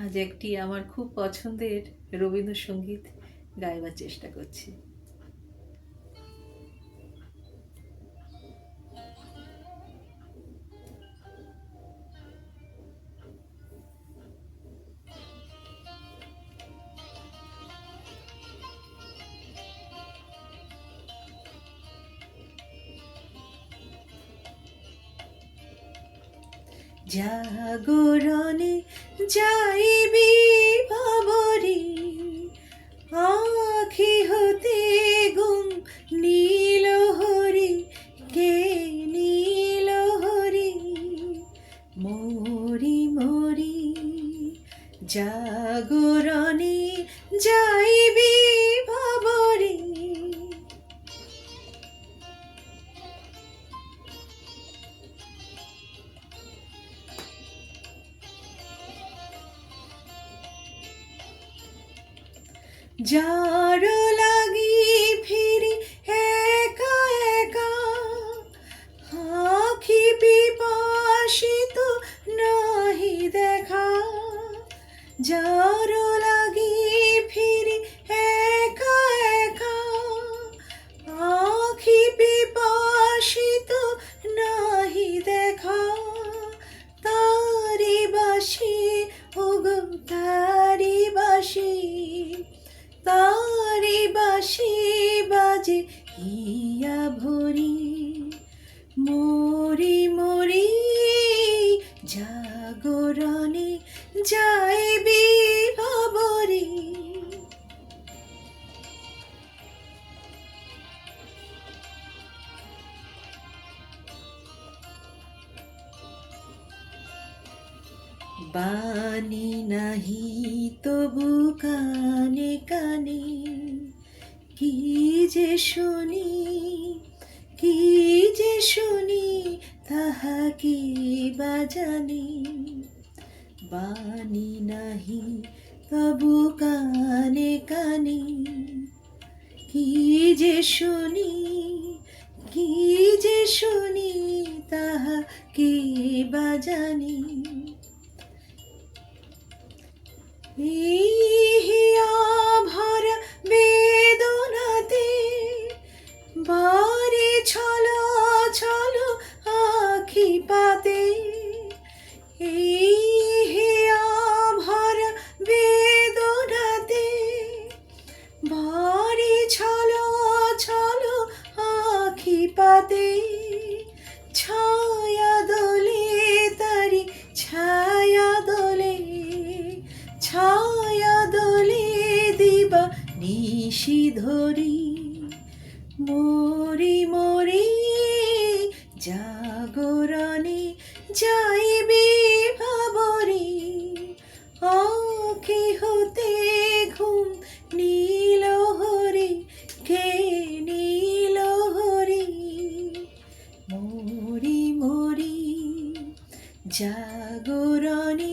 আজ একটি আমার খুব পছন্দের রবীন্দ্রসঙ্গীত গাইবার চেষ্টা করছি। জাগরণে যাইবি ভাবরি, আখি হতে গুম নীল হরি, কে নীল হরি, মরি মরি। জাগরণে যাইবি ভাবরি, যার লাগি ফিরি একা একা, আখি পিপাসিত নাহি দেখা। যার লাগি ফিরি একা একা, আখি পিপাসিত নাহি দেখা। তারি বাসি ওগো তারি বাসি, তারি বাসি বাজে হিয়া ভরি, মরি মরি। জাগরণে যাইবি ভাবরি। বাণী নাহি তবু কানে কানে, কি যে শুনি, কি যে শুনি, তাহা কি বা জানি। বাণী নাহি তবু কানে কানে, কি যে শুনি, কি যে শুনি, তাহা কি বা জানি। হিয়া ভরা বেদনাতে বারে ছলো ছলো আখি পাতে। হিয়া ভরা বেদনাতে বারে ছলো ছলো আখি পাতে। ছায়া দোলে তারি ছায়া দোলে, ছায়া দোলে দিবা নিশি ধরি, মরি মরি। জাগরণে যাইবি ভাবরি, আঁখি হতে ঘুম নীল হরি, কে নীল হরি, মরি মরি। জাগরণে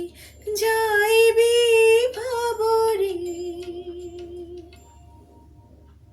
যাইবি